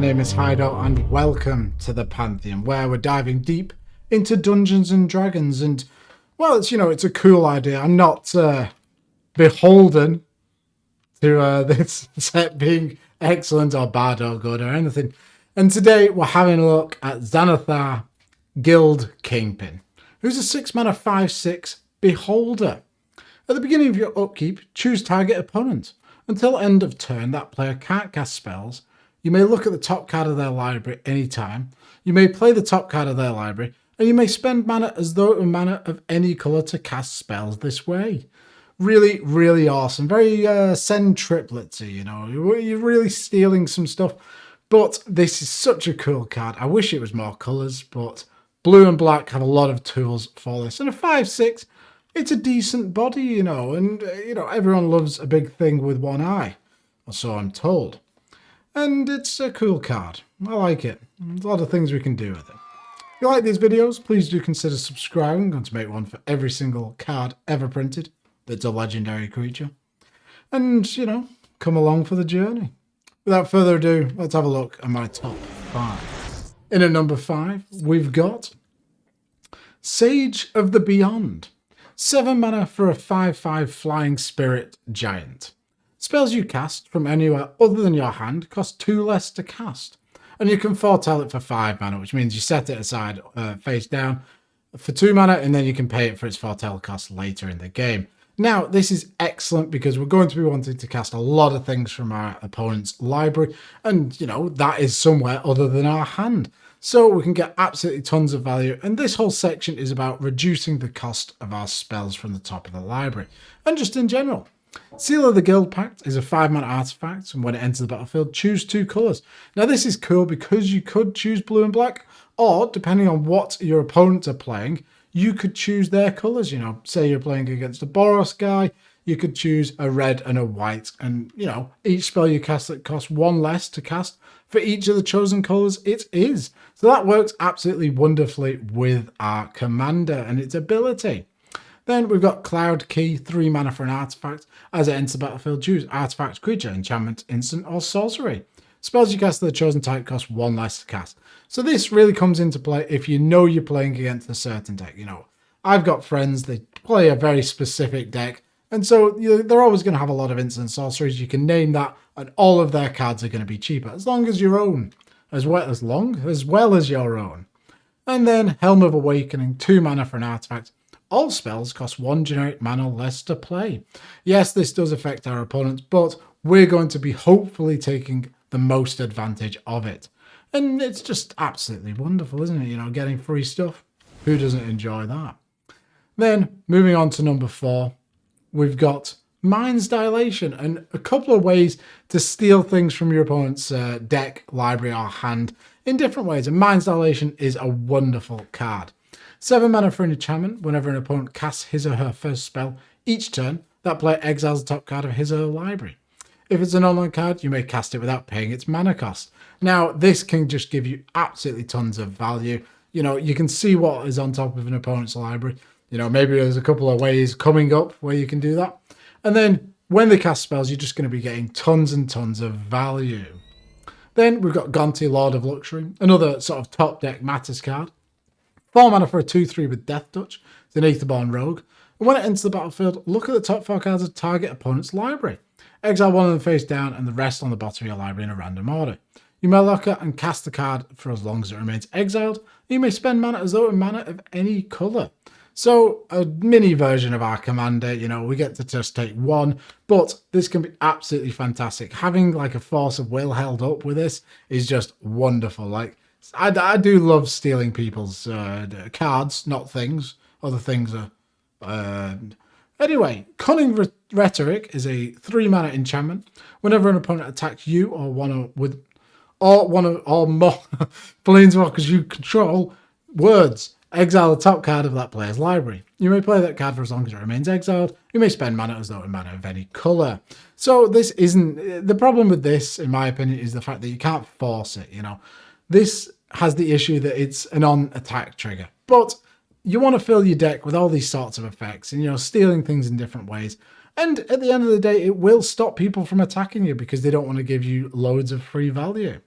name is Hido and welcome to the Pantheon, where we're diving deep into Dungeons and Dragons. And well, it's a cool idea. I'm not beholden to this set being excellent or bad or good or anything. And today we're having a look at Xanathar Guild Kingpin, who's a 6-mana 5/6 beholder. At the beginning of your upkeep, choose target opponent. Until end of turn, that player can't cast spells. You may look at the top card of their library anytime. You may play the top card of their library, and you may spend mana as though it were mana of any colour to cast spells this way. Really, really awesome. Very send tripletsy, You're really stealing some stuff. But this is such a cool card. I wish it was more colours, but blue and black have a lot of tools for this. And a 5/6, it's a decent body, and everyone loves a big thing with one eye, or so I'm told. And it's a cool card. I like it. There's a lot of things we can do with it. If you like these videos, please do consider subscribing. I'm going to make one for every single card ever printed that's a legendary creature. And, come along for the journey. Without further ado, let's have a look at my top 5. In at number 5, we've got Sage of the Beyond. 7 mana for a 5/5 flying spirit giant. Spells you cast from anywhere other than your hand cost 2 less to cast. And you can foretell it for 5 mana, which means you set it aside face down for 2 mana, and then you can pay it for its foretell cost later in the game. Now, this is excellent because we're going to be wanting to cast a lot of things from our opponent's library, and, that is somewhere other than our hand. So we can get absolutely tons of value, and this whole section is about reducing the cost of our spells from the top of the library, and just in general. Seal of the Guild Pact is a 5-mana artifact, and when it enters the battlefield, choose 2 colours. Now this is cool because you could choose blue and black, or depending on what your opponents are playing, you could choose their colours. Say you're playing against a Boros guy, you could choose a red and a white, and each spell you cast that costs 1 less to cast for each of the chosen colours it is. So that works absolutely wonderfully with our commander and its ability. Then we've got Cloud Key, 3 mana for an artifact. As it enters the battlefield, choose artifact, creature, enchantment, instant, or sorcery. Spells you cast of the chosen type cost 1 less to cast. So this really comes into play if you're playing against a certain deck. I've got friends, they play a very specific deck, and so they're always going to have a lot of instant sorceries. You can name that, and all of their cards are going to be cheaper, as long as your own, as well as your own. And then Helm of Awakening, 2 mana for an artifact. All spells cost 1 generic mana less to play. Yes, this does affect our opponents, but we're going to be hopefully taking the most advantage of it. And it's just absolutely wonderful, isn't it? Getting free stuff. Who doesn't enjoy that? Then, moving on to number 4, we've got Mind's Dilation, and a couple of ways to steal things from your opponent's deck, library, or hand in different ways. And Mind's Dilation is a wonderful card. 7 mana for an enchantment. Whenever an opponent casts his or her first spell each turn, that player exiles the top card of his or her library. If it's an online card, you may cast it without paying its mana cost. Now, this can just give you absolutely tons of value. You can see what is on top of an opponent's library. Maybe there's a couple of ways coming up where you can do that. And then when they cast spells, you're just going to be getting tons and tons of value. Then we've got Gonti, Lord of Luxury, another sort of top deck matters card. 4 mana for a 2/3 with Death Touch. It's an Aetherborn Rogue. And when it enters the battlefield, look at the top 4 cards of target opponent's library. Exile one of them face down and the rest on the bottom of your library in a random order. You may lock it and cast the card for as long as it remains exiled. You may spend mana as though it were mana of any colour. So a mini version of our commander, we get to just take 1, but this can be absolutely fantastic. Having like a force of will held up with this is just wonderful. I do love stealing people's cards, not things. Other things are... Anyway, Cunning Rhetoric is a 3 mana enchantment. Whenever an opponent attacks you or one or more planeswalkers you control, words, exile the top card of that player's library. You may play that card for as long as it remains exiled. You may spend mana as though it were mana of any colour. So this isn't... The problem with this, in my opinion, is the fact that you can't force it, This has the issue that it's an on-attack trigger. But you want to fill your deck with all these sorts of effects and, stealing things in different ways. And at the end of the day, it will stop people from attacking you because they don't want to give you loads of free value.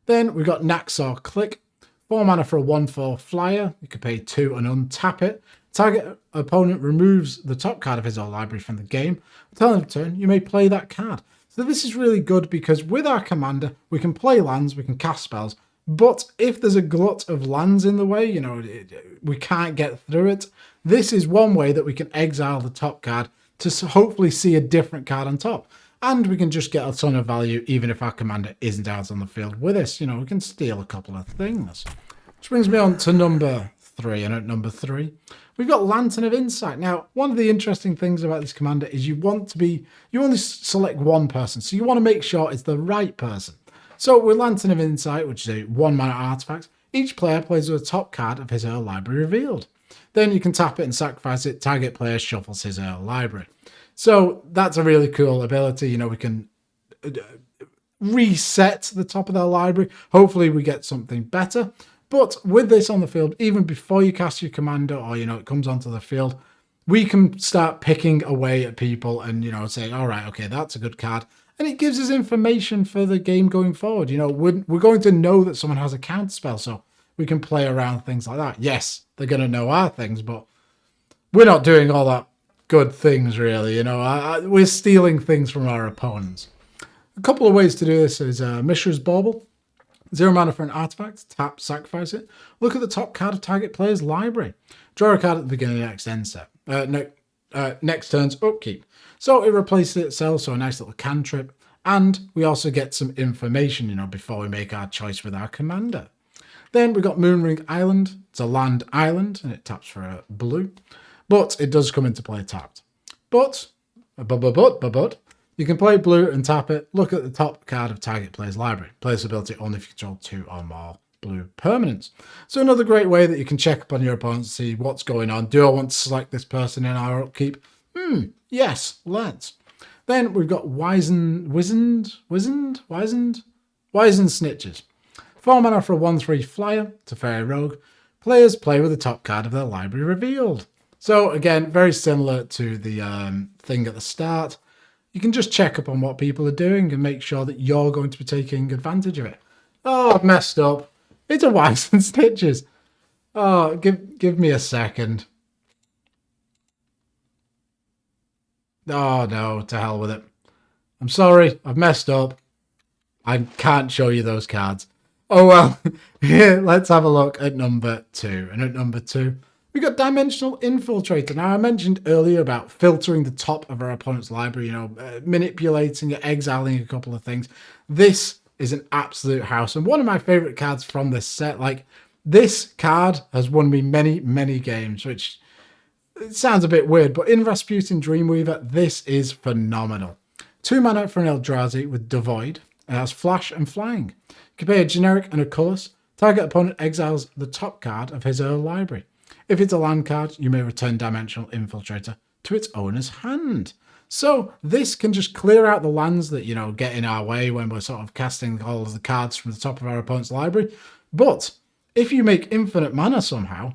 Then we've got Naxar Click. 4 mana for a 1/4 flyer. You can pay 2 and untap it. Target opponent removes the top card of his or library from the game. Until end of turn, you may play that card. So this is really good because with our commander, we can play lands, we can cast spells, but if there's a glut of lands in the way, you know, we can't get through it. This is one way that we can exile the top card to hopefully see a different card on top. And we can just get a ton of value even if our commander isn't out on the field with us. You know, we can steal a couple of things. Which brings me on to number 3. And at number 3, we've got Lantern of Insight. Now, one of the interesting things about this commander is you only select one person. So you want to make sure it's the right person. So with Lantern of Insight, which is a 1 mana artifact, each player plays with a top card of his or her library revealed. Then you can tap it and sacrifice it. Target player shuffles his or her library. So that's a really cool ability. You know, we can reset the top of their library. Hopefully we get something better. But with this on the field, even before you cast your commander or, you know, it comes onto the field, we can start picking away at people and, you know, say, all right, okay, that's a good card. And it gives us information for the game going forward. You know, we're going to know that someone has a counter spell, so we can play around things like that. Yes, they're going to know our things, but we're not doing all that good things, really. You know, we're stealing things from our opponents. A couple of ways to do this is Mishra's Bauble. 0 mana for an artifact. Tap, sacrifice it. Look at the top card of target player's library. Draw a card at the beginning of next end step. Next turn's upkeep. So it replaces itself, so a nice little cantrip. And we also get some information, you know, before we make our choice with our commander. Then we've got Moonring Island. It's a land island, and it taps for a blue. But it does come into play tapped. But, you can play blue and tap it. Look at the top card of target player's library. Play this ability only if you control 2 or more blue permanents. So another great way that you can check up on your opponent to see what's going on. Do I want to select this person in our upkeep? Yes, let's. Then we've got Wizened Snitches. 4 mana for a 1/3 flyer. It's a fairy rogue. Players play with the top card of their library revealed. So again, very similar to the thing at the start. You can just check up on what people are doing and make sure that you're going to be taking advantage of it. Oh, I've messed up. It's a Wizened Snitches. Oh, give me a second. Oh no, to hell with it. I'm sorry, I've messed up. I can't show you those cards. Oh well, here, let's have a look at number 2. And at number 2, we got Dimensional Infiltrator. Now, I mentioned earlier about filtering the top of our opponent's library, you know, manipulating it, exiling a couple of things. This is an absolute house. And one of my favorite cards from this set, like, this card has won me many, many games, which it sounds a bit weird, but in Rasputin Dreamweaver, this is phenomenal. 2 mana for an Eldrazi with Devoid. It has flash and flying. You can pay a generic and a colorless. Target opponent exiles the top card of his or her library. If it's a land card, you may return Dimensional Infiltrator to its owner's hand. So this can just clear out the lands that, you know, get in our way when we're sort of casting all of the cards from the top of our opponent's library. But if you make infinite mana somehow,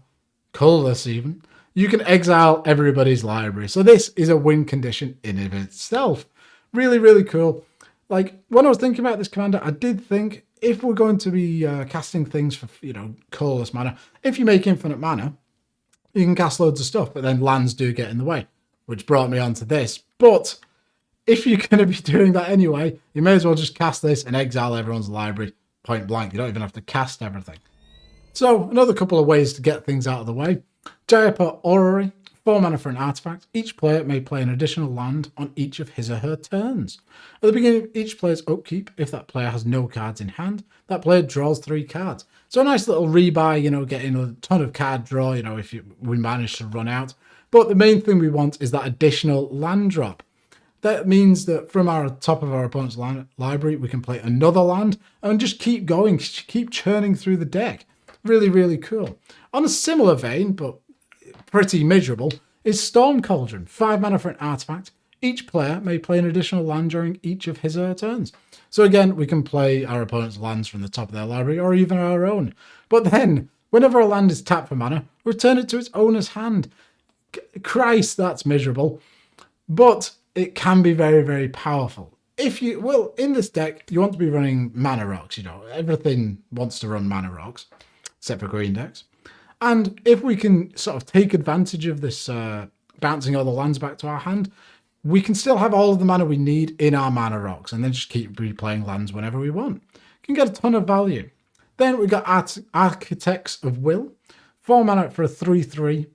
colorless even, you can exile everybody's library. So this is a win condition in and of itself. Really, really cool. Like, when I was thinking about this commander, I did think if we're going to be casting things for, you know, colorless mana, if you make infinite mana, you can cast loads of stuff, but then lands do get in the way, which brought me on to this. But if you're going to be doing that anyway, you may as well just cast this and exile everyone's library point blank. You don't even have to cast everything. So another couple of ways to get things out of the way. Jayapur Orrery, 4 mana for an artifact. Each player may play an additional land on each of his or her turns. At the beginning of each player's upkeep, if that player has no cards in hand, that player draws 3 cards. So a nice little rebuy, you know, getting a ton of card draw, you know, if we manage to run out. But the main thing we want is that additional land drop. That means that from our top of our opponent's library, we can play another land and just keep going, keep churning through the deck. Really, really cool. On a similar vein, but pretty miserable, is Storm Cauldron. 5 mana for an artifact. Each player may play an additional land during each of his or her turns. So again, we can play our opponent's lands from the top of their library or even our own. But then, whenever a land is tapped for mana, return it to its owner's hand. Christ, that's miserable. But it can be very, very powerful. in this deck, you want to be running mana rocks, you know, everything wants to run mana rocks, except for green decks. And if we can sort of take advantage of this bouncing all the lands back to our hand, we can still have all of the mana we need in our mana rocks and then just keep replaying lands whenever we want. Can get a ton of value. Then we've got Architects of Will. 4 mana for a 3/3.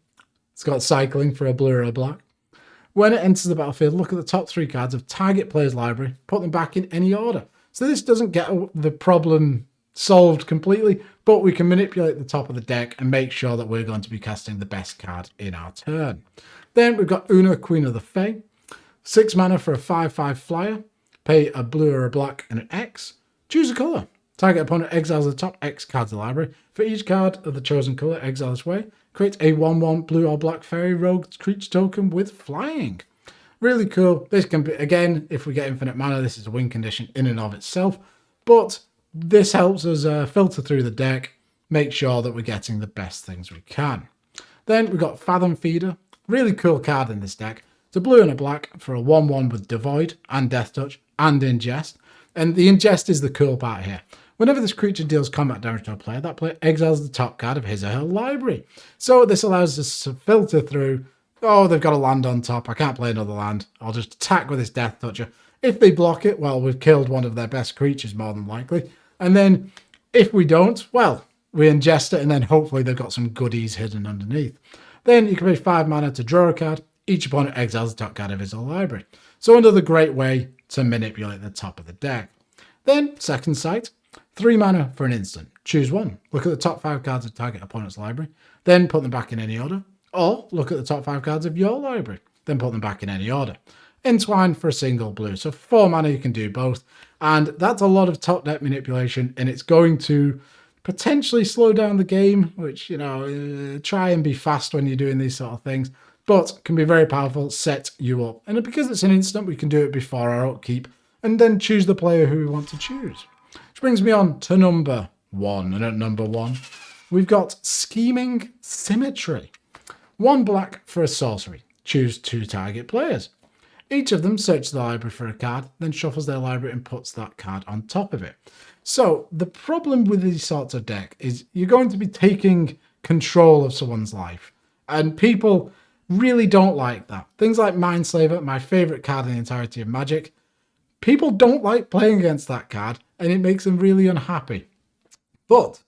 It's got cycling for a blue or a black. When it enters the battlefield, look at the top 3 cards of target player's library, put them back in any order. So this doesn't get the problem solved completely, but we can manipulate the top of the deck and make sure that we're going to be casting the best card in our turn. Then we've got Una, Queen of the Fae. 6 mana for a 5/5 flyer. Pay a blue or a black and an X. Choose a colour. Target opponent exiles the top X cards of the library. For each card of the chosen colour exiled this way, create a 1/1 blue or black fairy rogue creature token with flying. Really cool. This can be, again, if we get infinite mana, this is a win condition in and of itself. But this helps us filter through the deck, make sure that we're getting the best things we can. Then we've got Fathom Feeder. Really cool card in this deck. It's a blue and a black for a 1/1 with Devoid and Death Touch and Ingest. And the Ingest is the cool part here. Whenever this creature deals combat damage to a player, that player exiles the top card of his or her library. So this allows us to filter through, oh, they've got a land on top, I can't play another land, I'll just attack with this Death Toucher. If they block it, well, we've killed one of their best creatures more than likely. And then if we don't, well, we ingest it and then hopefully they've got some goodies hidden underneath. Then you can pay 5 mana to draw a card. Each opponent exiles the top card of his or library. So another great way to manipulate the top of the deck. Then, Second Sight. 3 mana for an instant. Choose one. Look at the top 5 cards of target opponent's library. Then put them back in any order. Or look at the top 5 cards of your library. Then put them back in any order. Entwine for a single blue. So 4 mana you can do both. And that's a lot of top deck manipulation. And it's going to potentially slow down the game. Which, you know, try and be fast when you're doing these sort of things. But can be very powerful. Set you up. And because it's an instant, we can do it before our upkeep. And then choose the player who we want to choose. Which brings me on to number 1. And at number 1, we've got Scheming Symmetry. 1 black for a sorcery. Choose 2 target players. Each of them searches the library for a card, then shuffles their library and puts that card on top of it. So the problem with these sorts of deck is you're going to be taking control of someone's life. And people really don't like that. Things like Mindslaver, my favourite card in the entirety of Magic, people don't like playing against that card, and it makes them really unhappy. But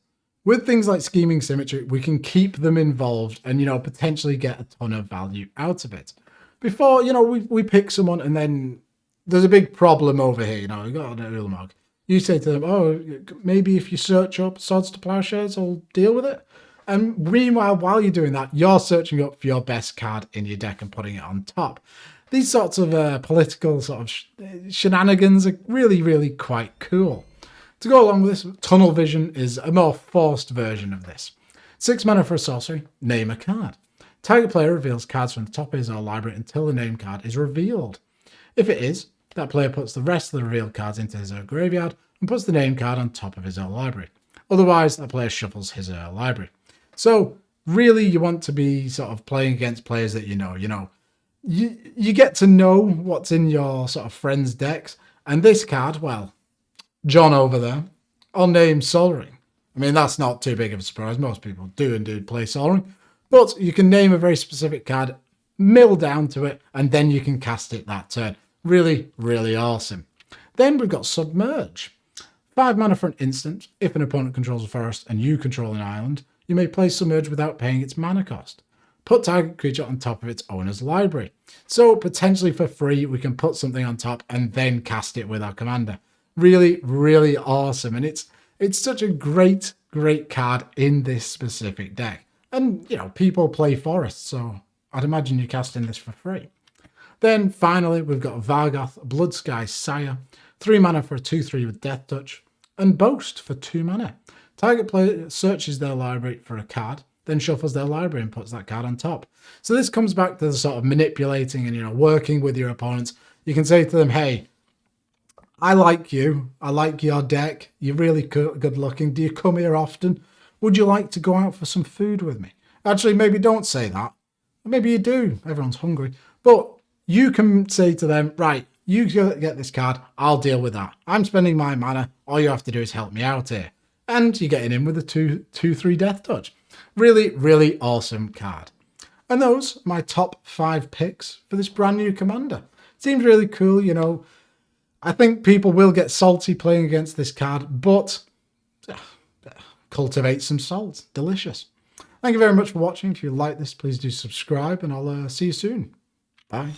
with things like Scheming Symmetry, we can keep them involved and, you know, potentially get a ton of value out of it. Before, you know, we pick someone and then there's a big problem over here, you know, you got an Ulamog. You say to them, oh, maybe if you search up Swords to Plowshares, I'll deal with it. And meanwhile, while you're doing that, you're searching up for your best card in your deck and putting it on top. These sorts of political sort of shenanigans are really, really quite cool. To go along with this, Tunnel Vision is a more forced version of this. 6 mana for a sorcery, name a card. Target player reveals cards from the top of his or her library until the named card is revealed. If it is, that player puts the rest of the revealed cards into his or her graveyard and puts the named card on top of his or her library. Otherwise, that player shuffles his or her library. So, really, you want to be sort of playing against players that you know. You get to know what's in your sort of friends' decks. And this card, well, John over there, I'll name Sol Ring. I mean, that's not too big of a surprise. Most people do indeed play Sol Ring. But you can name a very specific card, mill down to it, and then you can cast it that turn. Really, really awesome. Then we've got Submerge. 5 mana for an instant. If an opponent controls a forest and you control an island, you may play Submerge without paying its mana cost. Put target creature on top of its owner's library. So potentially for free, we can put something on top and then cast it with our commander. Really, really awesome. And it's such a great, great card in this specific deck. And, you know, people play forests, so I'd imagine you're casting this for free. Then finally, we've got Vargoth, Bloodsky Sire. 3 mana for a 2/3 with Death Touch. And Boast for 2 mana. Target player searches their library for a card, then shuffles their library and puts that card on top. So this comes back to the sort of manipulating and, you know, working with your opponents. You can say to them, hey, I like you. I like your deck. You're really good looking. Do you come here often? Would you like to go out for some food with me? Actually, maybe don't say that. Maybe you do. Everyone's hungry. But you can say to them, right, you get this card, I'll deal with that. I'm spending my mana, all you have to do is help me out here. And you're getting in with a 2/3 death touch. Really, really awesome card. And those are my top 5 picks for this brand new commander. Seems really cool, you know. I think people will get salty playing against this card, but cultivate some salt. Delicious. Thank you very much for watching. If you like this, please do subscribe, and I'll see you soon. Bye.